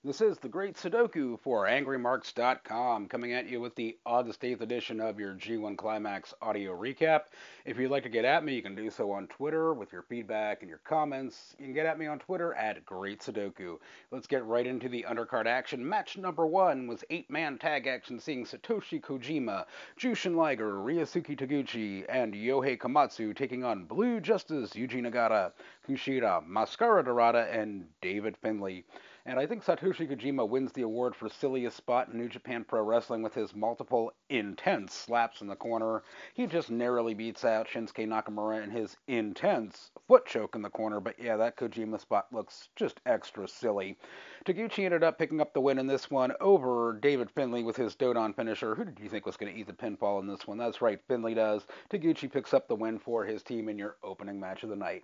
This is the Great Sudoku for AngryMarks.com, coming at you with the August 8th edition of your G1 Climax audio recap. If you'd like to get at me, you can do so on Twitter with your feedback and your comments. You can get at me on Twitter at Great Sudoku. Let's get right into the undercard action. Match number one was 8-man tag action, seeing Satoshi Kojima, Jushin Liger, Ryosuke Taguchi, and Yohei Komatsu taking on Blue Justice, Yuji Nagata, Kushida, Mascara Dorada, and David Finlay. And I think Satoshi Kojima wins the award for silliest spot in New Japan Pro Wrestling with his multiple intense slaps in the corner. He just narrowly beats out Shinsuke Nakamura in his intense foot choke in the corner. But yeah, that Kojima spot looks just extra silly. Taguchi ended up picking up the win in this one over David Finlay with his Dodon finisher. Who did you think was going to eat the pinfall in this one? That's right, Finlay does. Taguchi picks up the win for his team in your opening match of the night.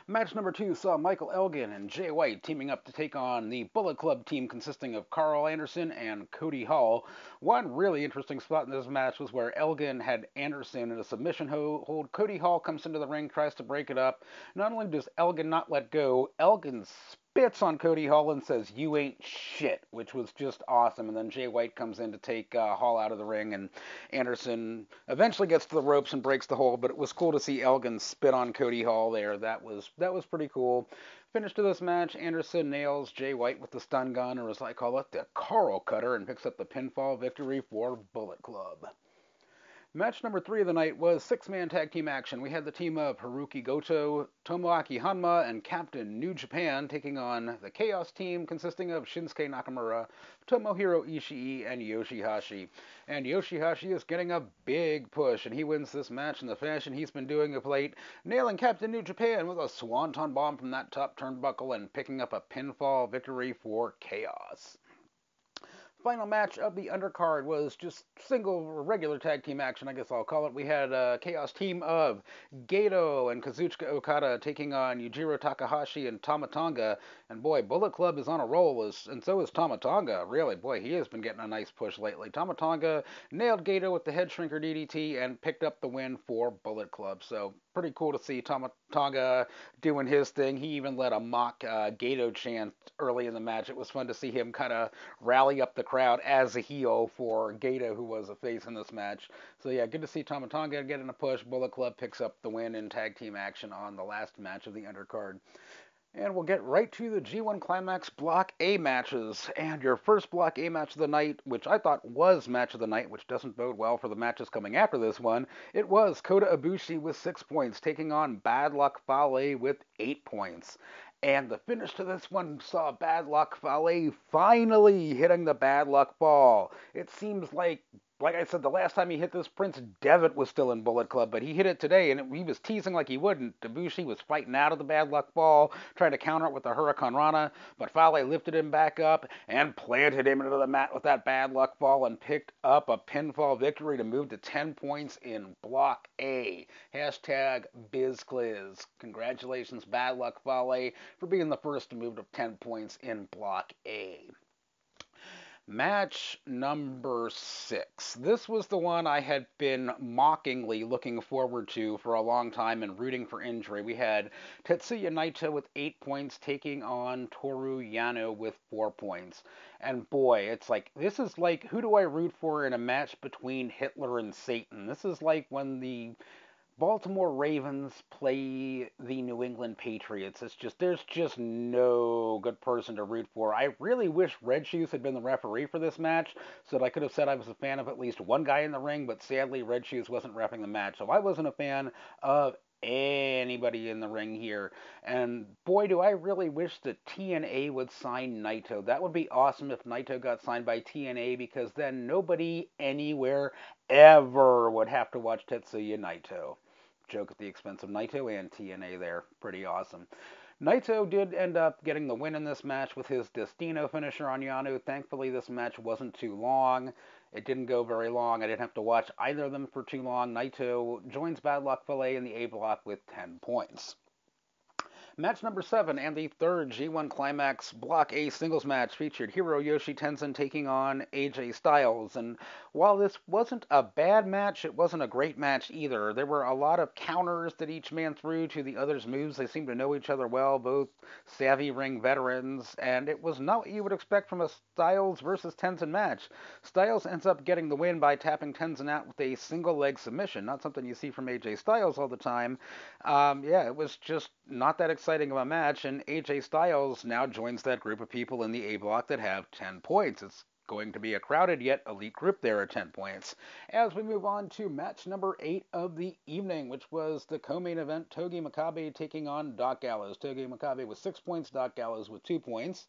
Match number two saw Michael Elgin and Jay White teaming up to take on the Bullet Club team consisting of Carl Anderson and Cody Hall. One really interesting spot in this match was where Elgin had Anderson in a submission hold. Cody Hall comes into the ring, tries to break it up. Not only does Elgin not let go, Elgin spits on Cody Hall and says, "You ain't shit," which was just awesome. And then Jay White comes in to take Hall out of the ring, and Anderson eventually gets to the ropes and breaks the hold. But it was cool to see Elgin spit on Cody Hall there. That was pretty cool. Finish to this match, Anderson nails Jay White with the stun gun, or as I call it, the Carl Cutter, and picks up the pinfall victory for Bullet Club. Match number three of the night was six-man tag team action. We had the team of Haruki Goto, Tomoaki Hanma, and Captain New Japan taking on the Chaos team consisting of Shinsuke Nakamura, Tomohiro Ishii, and Yoshihashi. And Yoshihashi is getting a big push, and he wins this match in the fashion he's been doing of late, nailing Captain New Japan with a swanton bomb from that top turnbuckle and picking up a pinfall victory for Chaos. Final match of the undercard was just single regular tag team action, I guess I'll call it. We had a Chaos team of Gato and Kazuchika Okada taking on Yujiro Takahashi and Tama Tonga. And boy, Bullet Club is on a roll, and so is Tama Tonga. Really, boy, he has been getting a nice push lately. Tama Tonga nailed Gato with the head shrinker DDT and picked up the win for Bullet Club. So pretty cool to see Tama Tonga doing his thing. He even led a mock Gato chant early in the match. It was fun to see him kind of rally up the crowd as a heel for Gato, who was a face in this match. So yeah, good to see Tama Tonga getting a push. Bullet Club picks up the win in tag team action on the last match of the undercard. And we'll get right to the G1 Climax Block A matches. And your first Block A match of the night, which I thought was match of the night, which doesn't bode well for the matches coming after this one, it was Kota Ibushi with 6 points, taking on Bad Luck Fale with 8 points. And the finish to this one saw Bad Luck Fale finally hitting the Bad Luck Ball. It seems like I said, the last time he hit this, Prince Devitt was still in Bullet Club, but he hit it today, and he was teasing like he wouldn't. Debussy was fighting out of the Bad Luck Ball, trying to counter it with the Hurricane Rana, but Fale lifted him back up and planted him into the mat with that Bad Luck Ball and picked up a pinfall victory to move to 10 points in Block A. Hashtag BizCliz. Congratulations, Bad Luck Fale, for being the first to move to 10 points in Block A. Match number 6. This was the one I had been mockingly looking forward to for a long time and rooting for injury. We had Tetsuya Naito with 8 points taking on Toru Yano with 4 points. And boy, it's like, this is like, who do I root for in a match between Hitler and Satan? This is like when the Baltimore Ravens play the New England Patriots. There's just no good person to root for. I really wish Red Shoes had been the referee for this match so that I could have said I was a fan of at least one guy in the ring, but sadly Red Shoes wasn't reffing the match, so I wasn't a fan of anybody in the ring here. And boy, do I really wish that TNA would sign Naito. That would be awesome if Naito got signed by TNA, because then nobody anywhere ever would have to watch Tetsuya Naito. Joke at the expense of Naito and TNA there. Pretty awesome. Naito did end up getting the win in this match with his Destino finisher on Yano. Thankfully, this match wasn't too long. It didn't go very long. I didn't have to watch either of them for too long. Naito joins Bad Luck Fale in the A block with 10 points. Match number 7 and the third G1 Climax Block A singles match featured Hiroyoshi Tenzan taking on AJ Styles. And while this wasn't a bad match, it wasn't a great match either. There were a lot of counters that each man threw to the other's moves. They seemed to know each other well, both savvy ring veterans, and it was not what you would expect from a Styles versus Tenzan match. Styles ends up getting the win by tapping Tenzan out with a single leg submission, not something you see from AJ Styles all the time. Yeah, it was just not that exciting of a match, and AJ Styles now joins that group of people in the A block that have 10 points. It's going to be a crowded yet elite group there at 10 points. As we move on to match number 8 of the evening, which was the co-main event, Togi Makabe taking on Doc Gallows. Togi Makabe with 6 points, Doc Gallows with 2 points.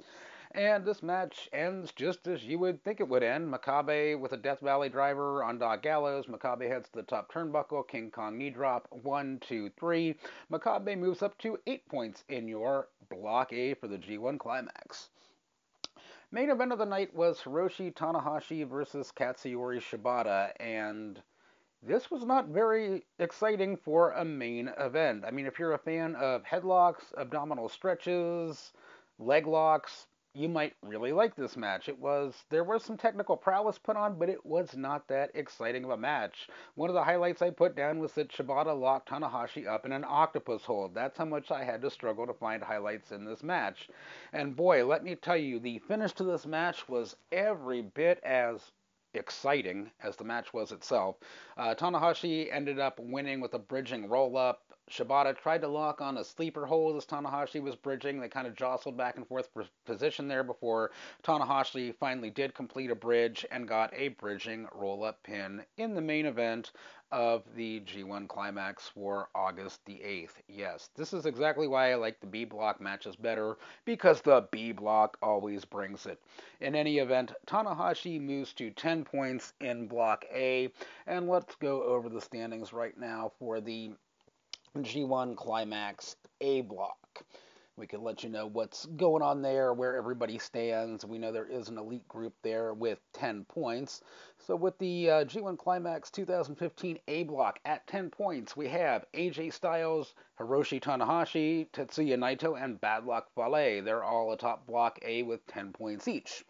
And this match ends just as you would think it would end. Makabe with a Death Valley driver on Doc Gallows. Makabe heads to the top turnbuckle. King Kong knee drop. 1, 2, 3. Makabe moves up to 8 points in your Block A for the G1 Climax. Main event of the night was Hiroshi Tanahashi versus Katsuyori Shibata, and this was not very exciting for a main event. I mean, if you're a fan of headlocks, abdominal stretches, leg locks, you might really like this match. There was some technical prowess put on, but it was not that exciting of a match. One of the highlights I put down was that Shibata locked Tanahashi up in an octopus hold. That's how much I had to struggle to find highlights in this match. And boy, let me tell you, the finish to this match was every bit as exciting as the match was itself. Tanahashi ended up winning with a bridging roll up. Shibata tried to lock on a sleeper hold as Tanahashi was bridging. They kind of jostled back and forth for position there before Tanahashi finally did complete a bridge and got a bridging roll up pin in the main event of the G1 Climax for August the 8th. Yes, this is exactly why I like the B block matches better, because the B block always brings it. In any event, Tanahashi moves to 10 points in Block A, and let's go over the standings right now for the G1 Climax A block. We can let you know what's going on there, where everybody stands. We know there is an elite group there with 10 points. So with the G1 Climax 2015 A block at 10 points, we have AJ Styles, Hiroshi Tanahashi, Tetsuya Naito, and Bad Luck Fale. They're all atop Block A with 10 points each.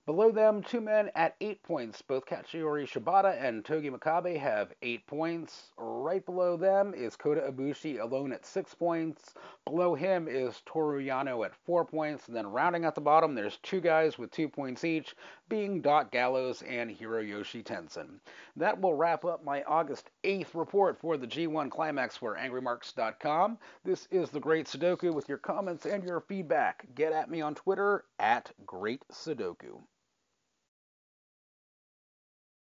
Below them, two men at 8 points. Both Katsuyori Shibata and Togi Makabe have 8 points. Right below them is Kota Ibushi alone at 6 points. Below him is Toru Yano at 4 points. And then rounding at the bottom, there's two guys with 2 points each, being Doc Gallows and Hiroyoshi Tenzan. That will wrap up my August 8th report for the G1 Climax for AngryMarks.com. This is The Great Sudoku with your comments and your feedback. Get at me on Twitter at Great Sudoku.